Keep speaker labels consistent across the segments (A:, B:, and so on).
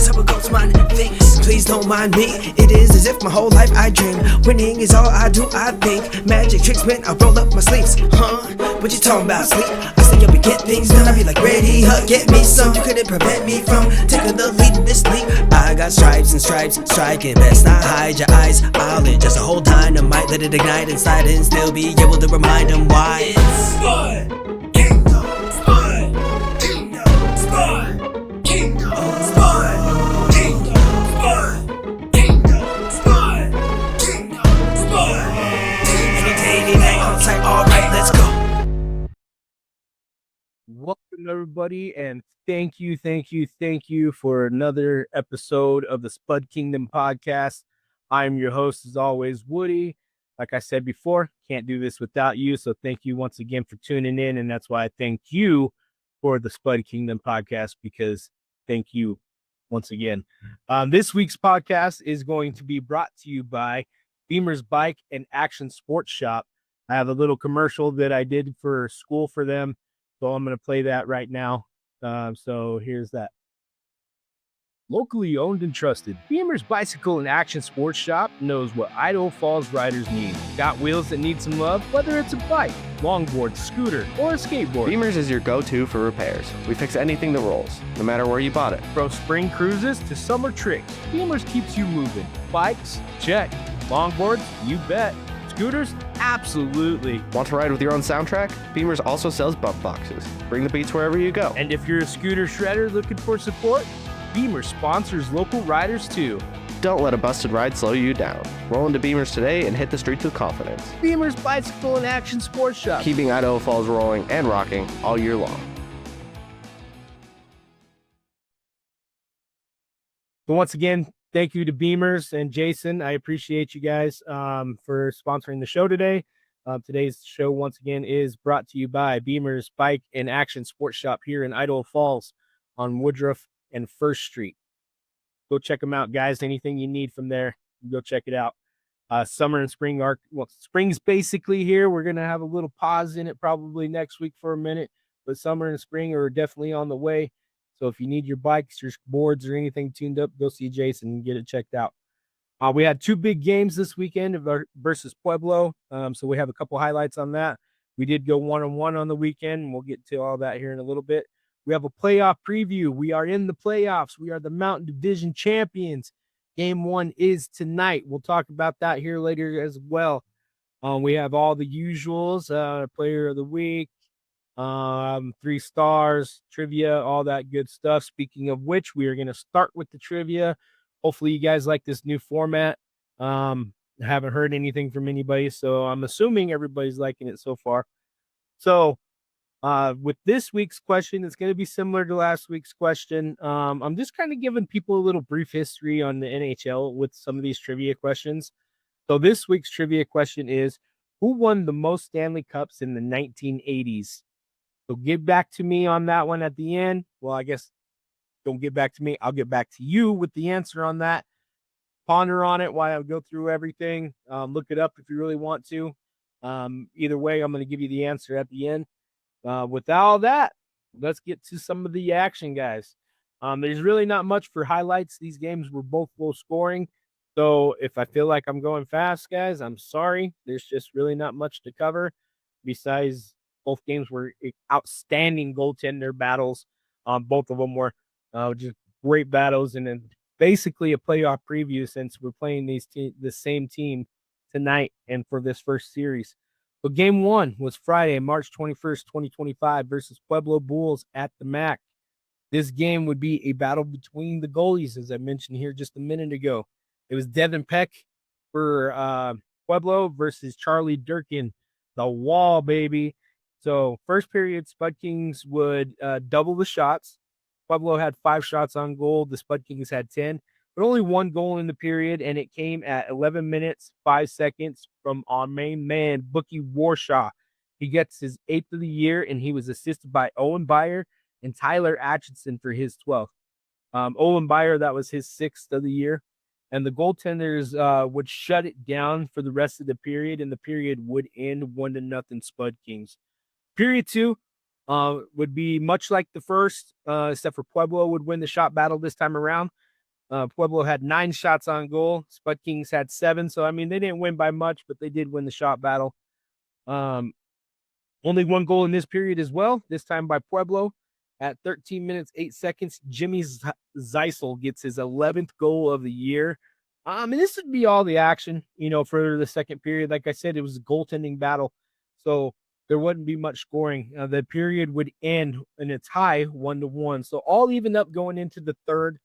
A: that's how it goes, man. Thinks, please don't mind me. It is as if my whole life I dream. Winning is all I do, I think. Magic tricks when I roll up my sleeves. What you talking about, sleep? I stay up and get things done. I be like, ready, get me some. You couldn't prevent me from taking the lead in this league. I got stripes and stripes, striking. Best not hide your eyes. I'll just a whole dynamite. Let it ignite inside and still be able to remind them why. It's Spud Kingdom. Spud Kingdom. Spud Kingdom. Spud Kingdom. Spud Kingdom. Spud Kingdom. Spud. Any day, any night on site. Alright, let's go.
B: Welcome everybody, and thank you for another episode of the Spud Kingdom podcast. I'm your host, as always, Woody. Like I said before, can't do this without you, so thank you once again for tuning in, and that's why I thank you for the Spud Kingdom podcast, because thank you once again. This week's podcast is going to be brought to you by Beamer's Bike and Action Sports Shop. I have a little commercial that I did for school for them, so I'm going to play that right now. So here's that. Locally owned and trusted, Beamer's Bicycle and Action Sports Shop knows what Idaho Falls riders need. Got wheels that need some love? Whether it's a bike, longboard, scooter, or a skateboard,
C: Beamer's is your go-to for repairs. We fix anything that rolls, no matter where you bought it.
B: From spring cruises to summer tricks, Beamer's keeps you moving. Bikes? Check. Longboards? You bet. Scooters? Absolutely.
C: Want to ride with your own soundtrack? Beamer's also sells bump boxes. Bring the beats wherever you go.
B: And if you're a scooter shredder looking for support, Beamer sponsors local riders too.
C: Don't let a busted ride slow you down. Roll into Beamer's today and hit the streets with confidence.
B: Beamer's Bicycle and Action Sports Shop.
C: Keeping Idaho Falls rolling and rocking all year long.
B: So once again, thank you to Beamers and Jason. I appreciate you guys for sponsoring the show today. Today's show, once again, is brought to you by Beamer's Bike and Action Sports Shop here in Idaho Falls on Woodruff and First Street. Go check them out, guys. Anything you need from there, go check it out. Summer and spring are, well, spring's basically here. We're going to have a little pause in it probably next week for a minute, but summer and spring are definitely on the way. So if you need your bikes, your boards, or anything tuned up, go see Jason and get it checked out. We had two big games this weekend versus Pueblo. So we have a couple highlights on that. We did go 1-on-1 on the weekend, and we'll get to all that here in a little bit. We have a playoff preview. We are in the playoffs. We are the Mountain Division champions. Game 1 is tonight. We'll talk about that here later as well. We have all the usuals, player of the week, 3 stars, trivia, all that good stuff. Speaking of which, we are going to start with the trivia. Hopefully you guys like this new format. I haven't heard anything from anybody, so I'm assuming everybody's liking it so far. So with this week's question, it's going to be similar to last week's question. I'm just kind of giving people a little brief history on the NHL with some of these trivia questions. So this week's trivia question is, who won the most Stanley Cups in the 1980s? So get back to me on that one at the end. Well, I guess don't get back to me. I'll get back to you with the answer on that. Ponder on it while I go through everything. Look it up if you really want to. Either way, I'm going to give you the answer at the end. With all that, let's get to some of the action, guys. There's really not much for highlights. These games were both low scoring. So if I feel like I'm going fast, guys, I'm sorry. There's just really not much to cover. Besides, both games were outstanding goaltender battles. Both of them were just great battles. And then basically a playoff preview, since we're playing the same team tonight and for this first series. But game 1 was Friday, March 21st, 2025 versus Pueblo Bulls at the MAC. This game would be a battle between the goalies, as I mentioned here just a minute ago. It was Devin Peck for Pueblo versus Charlie Durkin, the Wall, baby. So first period, Spud Kings would double the shots. Pueblo had 5 shots on goal. The Spud Kings had 10. But only 1 goal in the period, and it came at 11 minutes, 5 seconds from our main man, Bookie Warshaw. He gets his 8th of the year, and he was assisted by Owen Beyer and Tyler Atchison for his 12th. Owen Beyer, that was his 6th of the year. And the goaltenders would shut it down for the rest of the period, and the period would end 1-0 Spud Kings. Period 2 would be much like the first, except for Pueblo would win the shot battle this time around. Pueblo had 9 shots on goal. Spud Kings had 7. So, I mean, they didn't win by much, but they did win the shot battle. Only 1 goal in this period as well, this time by Pueblo. At 13 minutes, 8 seconds, Jimmy Zeisel gets his 11th goal of the year. And this would be all the action, for the second period. Like I said, it was a goaltending battle. So there wouldn't be much scoring. The period would end in a tie 1-1. So all even up going into the third.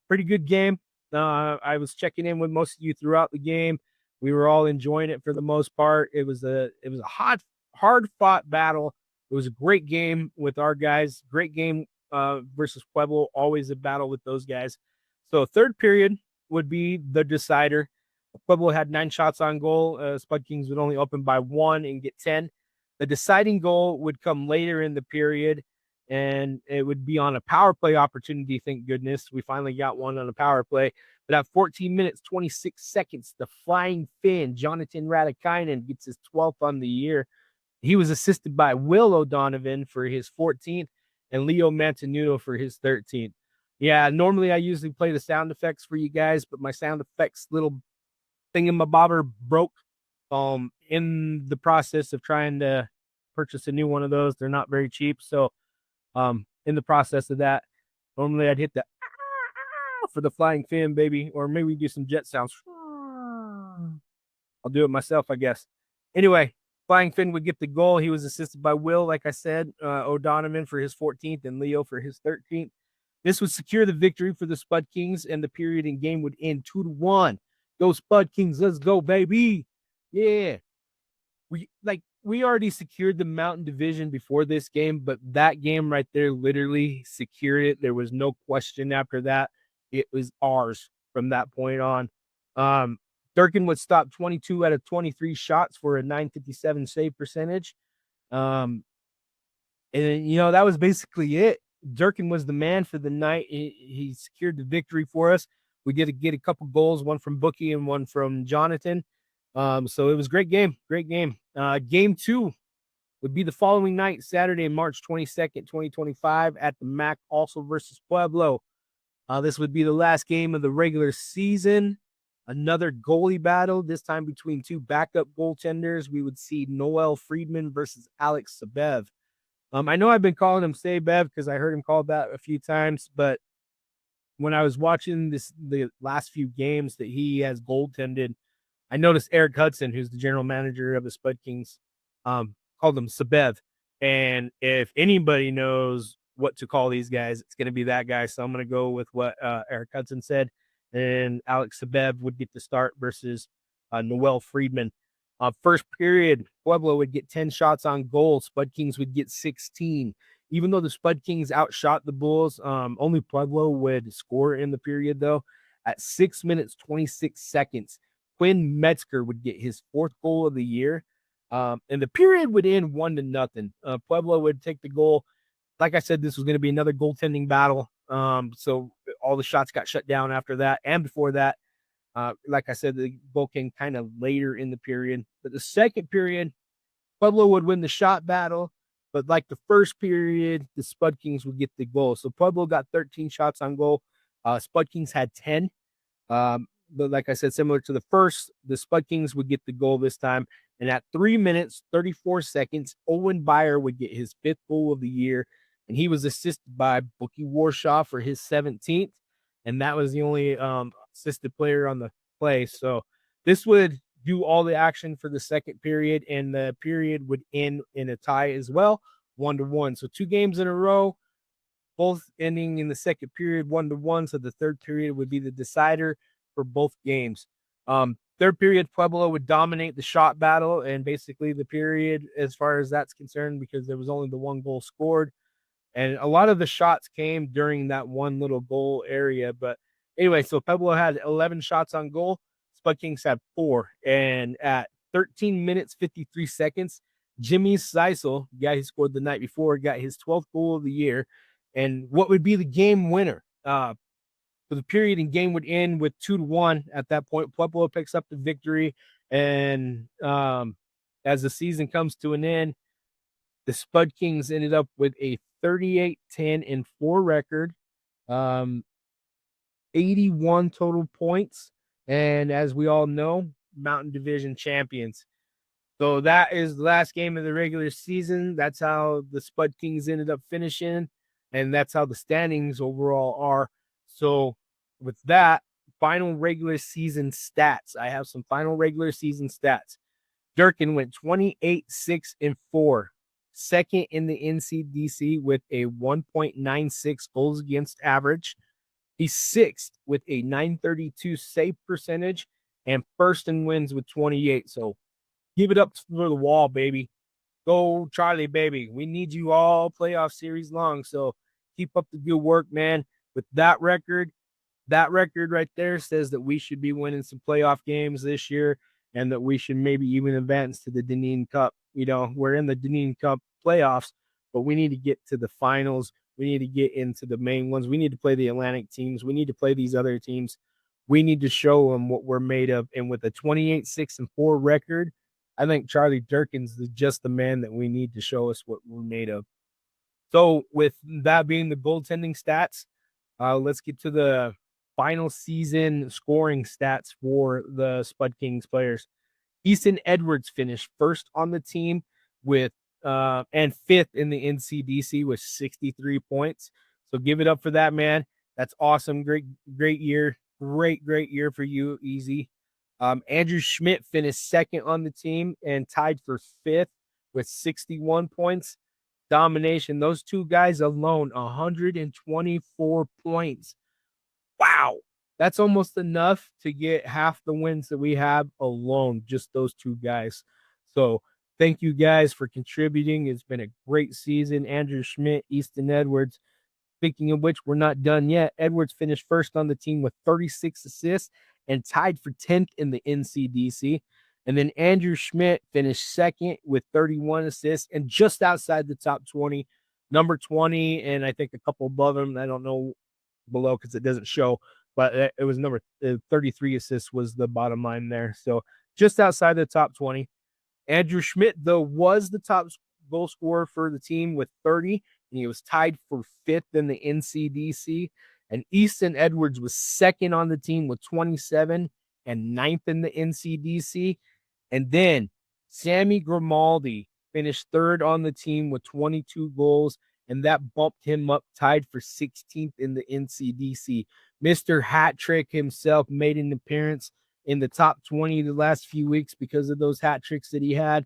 B: Pretty good game. I was checking in with most of you throughout the game. We were all enjoying it for the most part. It was a hard fought battle. It was a great game with our guys. Great game versus Pueblo. Always a battle with those guys. So third period would be the decider. Pueblo had 9 shots on goal. Spud Kings would only open by 1 and get 10. The deciding goal would come later in the period, and it would be on a power play opportunity. Thank goodness we finally got one on a power play. But at 14 minutes, 26 seconds, the flying Finn, Jonathan Radikainen, gets his 12th on the year. He was assisted by Will O'Donovan for his 14th and Leo Mantenuto for his 13th. Yeah, normally I usually play the sound effects for you guys, but my sound effects little thingamabobber broke in the process of trying to purchase a new one of those. They're not very cheap. So in the process of that, normally I'd hit the for the flying fin, baby, or maybe do some jet sounds. I'll do it myself, I guess. Anyway, Flying Finn would get the goal. He was assisted by Will, like I said, O'Donovan for his 14th and Leo for his 13th. This would secure the victory for the Spud Kings, and the period in game would end 2-1. Go Spud Kings, let's go, baby. Yeah. We already secured the Mountain Division before this game, but that game right there literally secured it. There was no question after that. It was ours from that point on. Durkin would stop 22 out of 23 shots for a .957 save percentage. And that was basically it. Durkin was the man for the night. He secured the victory for us. We did get a couple goals, one from Bookie and one from Jonathan. So it was a great game. Game 2 would be the following night, Saturday, March 22nd, 2025 at the MAC, also versus Pueblo. This would be the last game of the regular season. Another goalie battle, this time between 2 backup goaltenders. We would see Noel Friedman versus Alex Sabev. I know I've been calling him Sabev because I heard him called that a few times, but when I was watching the last few games that he has goaltended, I noticed Eric Hudson, who's the general manager of the Spud Kings, called him Sabev. And if anybody knows what to call these guys, it's going to be that guy. So I'm going to go with what Eric Hudson said. And Alex Sabev would get the start versus Noel Friedman. First period, Pueblo would get 10 shots on goal. Spud Kings would get 16. Even though the Spud Kings outshot the Bulls, only Pueblo would score in the period, though. At 6 minutes, 26 seconds, Quinn Metzger would get his 4th goal of the year. And the period would end 1-0. Pueblo would take the goal. Like I said, this was going to be another goaltending battle. So all the shots got shut down after that. And before that, like I said, the goal came kind of later in the period. But the second period, Pueblo would win the shot battle. But like the first period, the Spud Kings would get the goal. So Pueblo got 13 shots on goal. Spud Kings had 10. But like I said, similar to the first, the Spud Kings would get the goal this time. And at 3 minutes, 34 seconds, Owen Beyer would get his 5th goal of the year. And he was assisted by Bookie Warshaw for his 17th. And that was the only assisted player on the play. So this would do all the action for the second period. And the period would end in a tie as well, 1-1. So 2 games in a row, both ending in the second period, 1-1. So the third period would be the decider for both games. Third period, Pueblo would dominate the shot battle and basically the period as far as that's concerned, because there was only the 1 goal scored. And a lot of the shots came during that one little goal area. But anyway, so Pueblo had 11 shots on goal. Spud Kings had 4. And at 13 minutes, 53 seconds, Jimmy Zeisel, the guy who scored the night before, got his 12th goal of the year. And what would be the game winner? So the period in game would end with 2-1 at that point. Pueblo picks up the victory. And as the season comes to an end, the Spud Kings ended up with a 38-10-4 record. 81 total points. And as we all know, Mountain Division champions. So that is the last game of the regular season. That's how the Spud Kings ended up finishing. And that's how the standings overall are. So with that, final regular season stats. I have some final regular season stats. Durkin went 28-6-4, second in the NCDC with a 1.96 goals against average. He's sixth with a 932 save percentage and first in wins with 28. So give it up for the wall, baby. Go, Charlie, baby. We need you all playoff series long. So keep up the good work, man. With that record right there says that we should be winning some playoff games this year and that we should maybe even advance to the Deneen Cup. You know, we're in the Deneen Cup playoffs, but we need to get to the finals. We need to get into the main ones. We need to play the Atlantic teams. We need to play these other teams. We need to show them what we're made of. And with a 28-6-4 record, I think Charlie Durkin's just the man that we need to show us what we're made of. So with that being the goaltending stats, let's get to the final season scoring stats for the Spud Kings players. Easton Edwards finished first on the team with and fifth in the NCDC with 63 points. So give it up for that, man. That's awesome. Great year. Great year for you, Easy. Andrew Schmidt finished second on the team and tied for fifth with 61 points. Domination. Those two guys alone, 124 points. Wow. That's almost enough to get half the wins that we have alone, just those two guys. So thank you guys for contributing. It's been a great season. Andrew Schmidt, Easton Edwards. Speaking of which, we're not done yet. Edwards finished first on the team with 36 assists and tied for 10th in the NCDC. And then Andrew Schmidt finished second with 31 assists and just outside the top 20, number 20, and I think a couple above him. I don't know below because it doesn't show, but it was number 33 assists was the bottom line there. So just outside the top 20. Andrew Schmidt, though, was the top goal scorer for the team with 30, and he was tied for fifth in the NCDC. And Easton Edwards was second on the team with 27 and ninth in the NCDC. And then Sammy Grimaldi finished third on the team with 22 goals, and that bumped him up, tied for 16th in the NCDC. Mr. Hat Trick himself made an appearance in the top 20 the last few weeks because of those hat tricks that he had.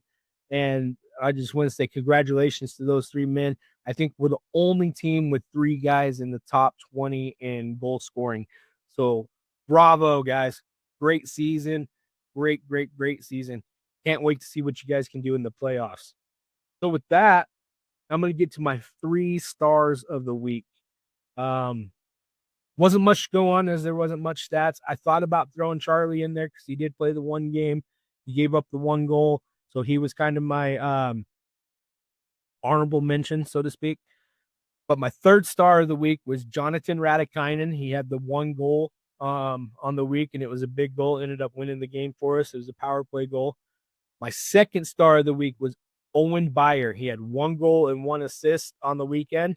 B: And I just want to say congratulations to those three men. I think we're the only team with three guys in the top 20 in goal scoring. So bravo, guys. Great season. Great season. Can't wait to see what you guys can do in the playoffs. So with that, I'm going to get to my 3 stars of the week. Wasn't much to go on as there wasn't much stats. I thought about throwing Charlie in there because he did play the one game. He gave up the one goal. So he was kind of my honorable mention, so to speak. But my 3rd star of the week was Jonathan Radikainen. He had the one goal on the week, and it was a big goal. It ended up winning the game for us. It was a power play goal. My 2nd star of the week was Owen Beyer. He had 1 goal and 1 assist on the weekend.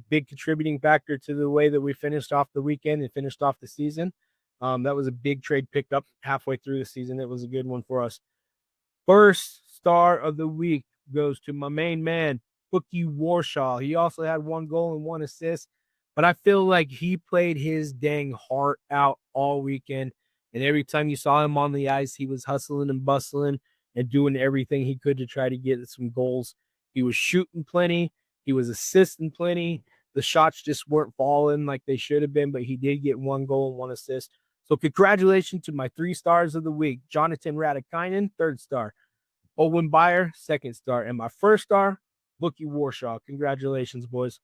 B: Big contributing factor to the way that we finished off the weekend and finished off the season. That was a big trade picked up halfway through the season. It was a good one for us. 1st star of the week goes to my main man, Bookie Warshaw. He also had 1 goal and 1 assist, but I feel like he played his dang heart out all weekend. And every time you saw him on the ice, he was hustling and bustling and doing everything he could to try to get some goals. He was shooting plenty. He was assisting plenty. The shots just weren't falling like they should have been, but he did get 1 goal and 1 assist. So congratulations to my 3 stars of the week. Jonathan Radikainen, 3rd star. Owen Beyer, 2nd star. And my 1st star, Bookie Warshaw. Congratulations, boys.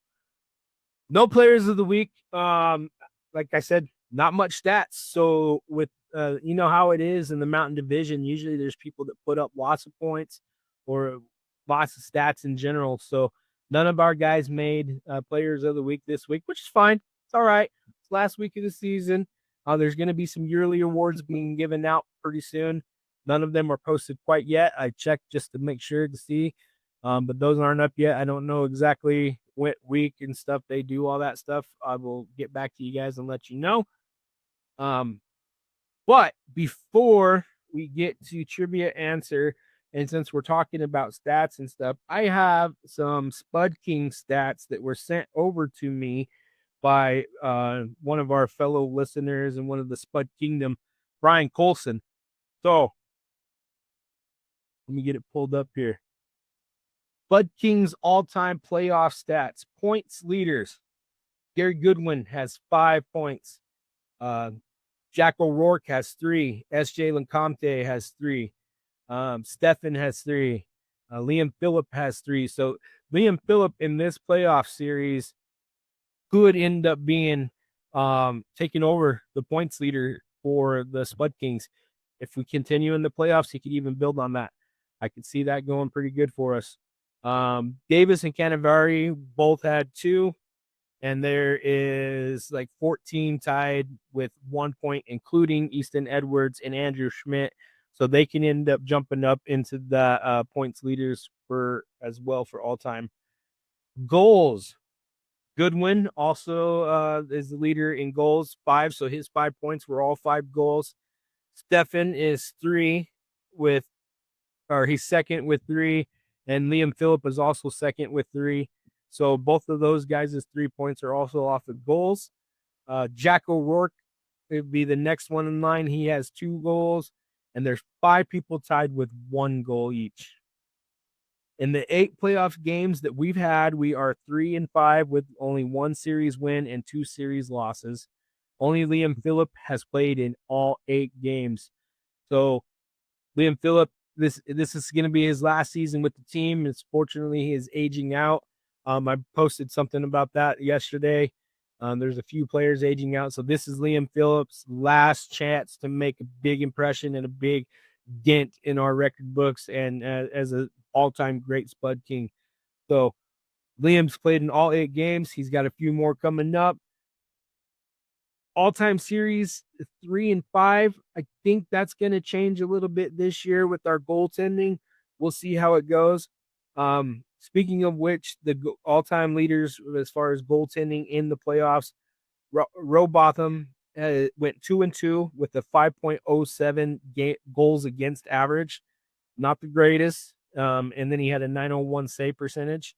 B: No players of the week. Like I said, not much stats. So with you know how it is in the Mountain Division, usually there's people that put up lots of points or lots of stats in general. So none of our guys made players of the week this week, which is fine. It's all right. It's last week of the season. There's going to be some yearly awards being given out pretty soon. None of them are posted quite yet. I checked just to make sure to see, but those aren't up yet. I don't know exactly week and stuff they do all that stuff, I will get back to you guys and let you know. But before we get to trivia answer, and since we're talking about stats and stuff, I have some Spud King stats that were sent over to me by one of our fellow listeners and one of the Spud Kingdom, Brian Colson. So let me get it pulled up here. Spud King's all-time playoff stats. Points leaders. Gary Goodwin has 5 points. Jack O'Rourke has 3. S.J. Lecomte has 3. Stefan has 3. Liam Phillip has 3. So Liam Phillip in this playoff series could end up being taking over the points leader for the Spud Kings. If we continue in the playoffs, he could even build on that. I could see that going pretty good for us. Davis and Cannavaro both had 2. And there is like 14 tied with 1 point, including Easton Edwards and Andrew Schmidt. So they can end up jumping up into the points leaders for as well for all time. Goals. Goodwin also is the leader in goals, 5. So his 5 points were all 5 goals. Stefan is 3 he's second with 3. And Liam Phillip is also second with 3. So both of those guys' 3 points are also off of goals. Jack O'Rourke would be the next one in line. He has 2 goals, and there's 5 people tied with 1 goal each. In the 8 playoff games that we've had, we are 3-5 with only 1 series win and 2 series losses. Only Liam Phillip has played in all 8 games. So Liam Phillip, this is going to be his last season with the team. Fortunately, he is aging out. I posted something about that yesterday. There's a few players aging out. So this is Liam Phillips' last chance to make a big impression and a big dent in our record books and as an all-time great Spud King. So Liam's played in all 8 games. He's got a few more coming up. All-time series 3-5. I think that's going to change a little bit this year with our goaltending. We'll see how it goes. Speaking of which, the all-time leaders as far as goaltending in the playoffs, Rowbotham went 2-2 with a 5.07 goals against average. Not the greatest. And then he had a 901 save percentage.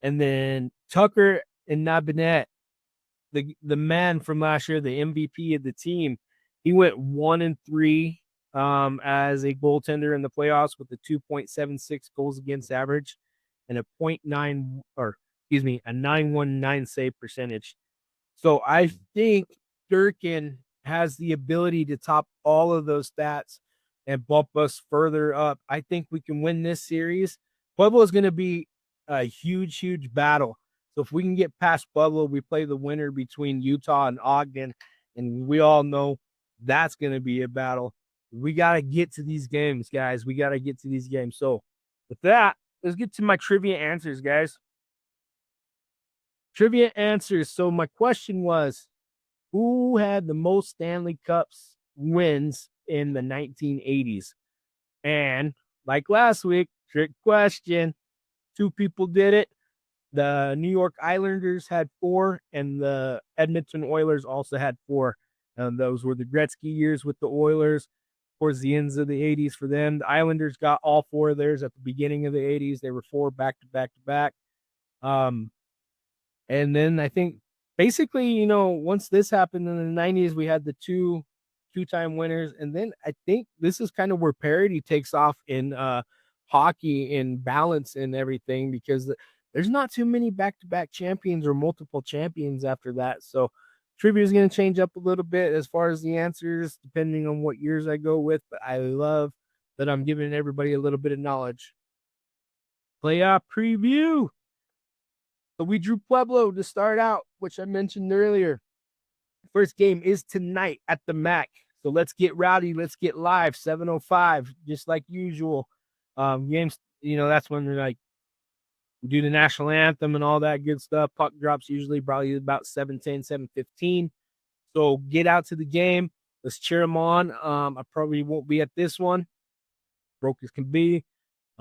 B: And then Tucker and Nabinet, the man from last year, the MVP of the team, he went 1-3 as a goaltender in the playoffs with a 2.76 goals against average and a 919 save percentage. So I think Durkin has the ability to top all of those stats and bump us further up. I think we can win this series. Pueblo is going to be a huge, huge battle. So if we can get past Pueblo, we play the winner between Utah and Ogden, and we all know that's going to be a battle. We got to get to these games, guys. We got to get to these games. So with that, let's get to my trivia answers, guys. Trivia answers. So my question was, who had the most Stanley Cups wins in the 1980s? And like last week, trick question. 2 people did it. The New York Islanders had 4, and the Edmonton Oilers also had 4. And those were the Gretzky years with the Oilers towards the ends of the 80s for them. The Islanders got all 4 of theirs at the beginning of the 80s. They were 4 back-to-back-to-back. And then I think basically, once this happened in the 90s, we had the two-time winners. And then I think this is kind of where parity takes off in hockey in balance and everything, because there's not too many back-to-back champions or multiple champions after that. So trivia is going to change up a little bit as far as the answers, depending on what years I go with. But I love that I'm giving everybody a little bit of knowledge. Playoff preview. So we drew Pueblo to start out, which I mentioned earlier. First game is tonight at the MAC. So let's get rowdy. Let's get live. 7:05, just like usual. Games, that's when they're like, do the national anthem and all that good stuff. Puck drops usually probably about 7:10, 7:15. So get out to the game. Let's cheer them on. I probably won't be at this one. Broke as can be.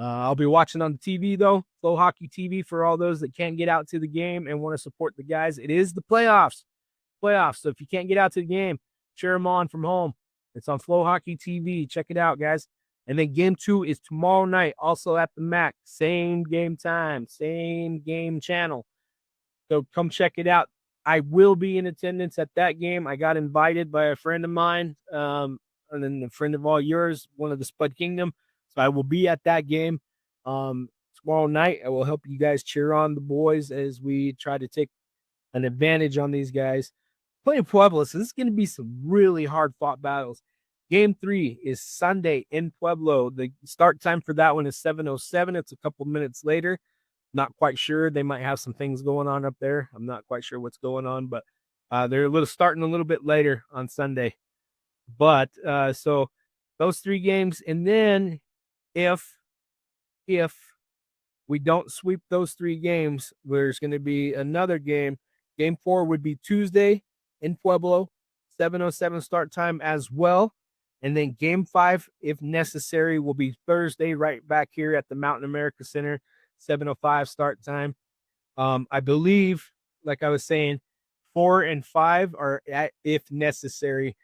B: I'll be watching on the TV, though, Flow Hockey TV, for all those that can't get out to the game and want to support the guys. It is the playoffs. So if you can't get out to the game, cheer them on from home. It's on Flow Hockey TV. Check it out, guys. And then game 2 is tomorrow night, also at the MAC. Same game time, same game channel. So come check it out. I will be in attendance at that game. I got invited by a friend of mine, and then a friend of all yours, one of the Spud Kingdom. So I will be at that game tomorrow night. I will help you guys cheer on the boys as we try to take an advantage on these guys. Playing Pueblo, so this is going to be some really hard-fought battles. Game 3 is Sunday in Pueblo. The start time for that one is 7:07. It's a couple minutes later. Not quite sure. They might have some things going on up there. I'm not quite sure what's going on, but they're starting a little bit later on Sunday. But so those 3 games, and then if we don't sweep those 3 games, there's going to be another game. Game 4 would be Tuesday in Pueblo, 7:07 start time as well. And then game 5, if necessary, will be Thursday right back here at the Mountain America Center, 7:05 start time. I believe, like I was saying, 4 and 5 are if necessary.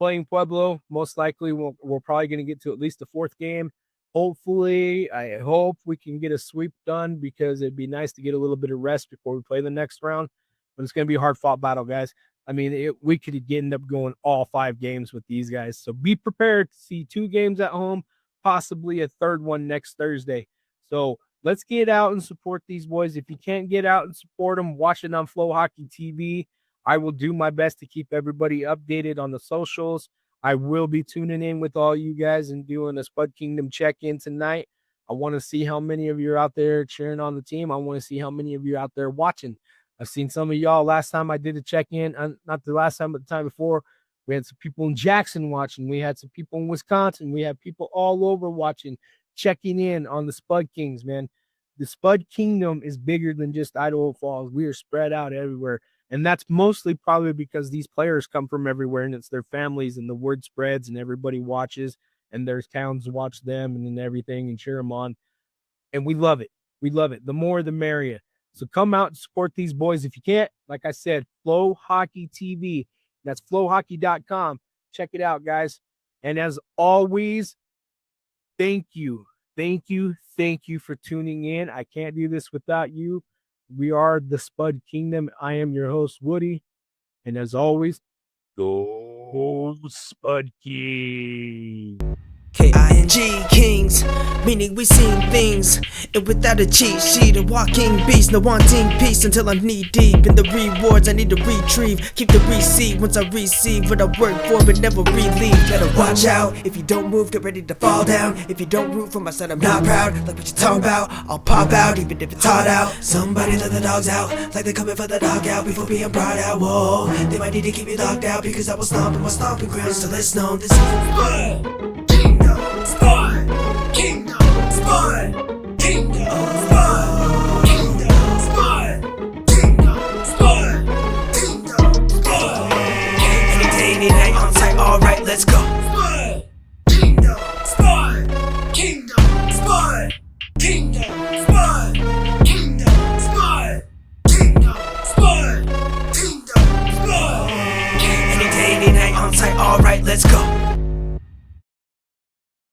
B: Playing Pueblo, most likely we're probably going to get to at least the 4th game. Hopefully, I hope we can get a sweep done, because it'd be nice to get a little bit of rest before we play the next round. But it's going to be a hard-fought battle, guys. I mean, we could end up going all 5 games with these guys. So be prepared to see 2 games at home, possibly a 3rd one next Thursday. So let's get out and support these boys. If you can't get out and support them, watch it on Flow Hockey TV. I will do my best to keep everybody updated on the socials. I will be tuning in with all you guys and doing a Spud Kingdom check-in tonight. I want to see how many of you are out there cheering on the team. I want to see how many of you are out there watching. I've seen some of y'all last time I did a check-in, not the last time, but the time before. We had some people in Jackson watching. We had some people in Wisconsin. We had people all over watching, checking in on the Spud Kings, man. The Spud Kingdom is bigger than just Idaho Falls. We are spread out everywhere. And that's mostly probably because these players come from everywhere, and it's their families, and the word spreads, and everybody watches, and there's towns watch them and everything and cheer them on. And we love it. We love it. The more, the merrier. So come out and support these boys. If you can't, like I said, Flow Hockey TV. That's flowhockey.com. Check it out, guys. And as always, thank you. Thank you. Thank you for tuning in. I can't do this without you. We are the Spud Kingdom. I am your host, Woody. And as always, go Spud King.
A: K-I-N-G, kings, meaning we seen things, and without a cheat sheet, a walking beast, no wanting peace until I'm knee deep in the rewards I need to retrieve. Keep the receipt once I receive what I work for, but never relieve. Better watch out, if you don't move, get ready to fall down. If you don't root for my son, I'm not proud. Like what you talking about, I'll pop out, even if it's hard out. Somebody let the dogs out, like they're coming for the dog out before being brought out. Whoa, they might need to keep me locked out, because I will stomp in my stomping grounds. So let's know this is Spud Kingdom, Spud Kingdom, Spud Kingdom, Spud Kingdom, Spud Kingdom, Spud. Any day, any night, on site, alright, let's go. Spud Kingdom, Spud Kingdom, Spud Kingdom, Spud Kingdom, Spud Kingdom, Spud Kingdom, Spud. Any day, any night, on site, alright, let's go.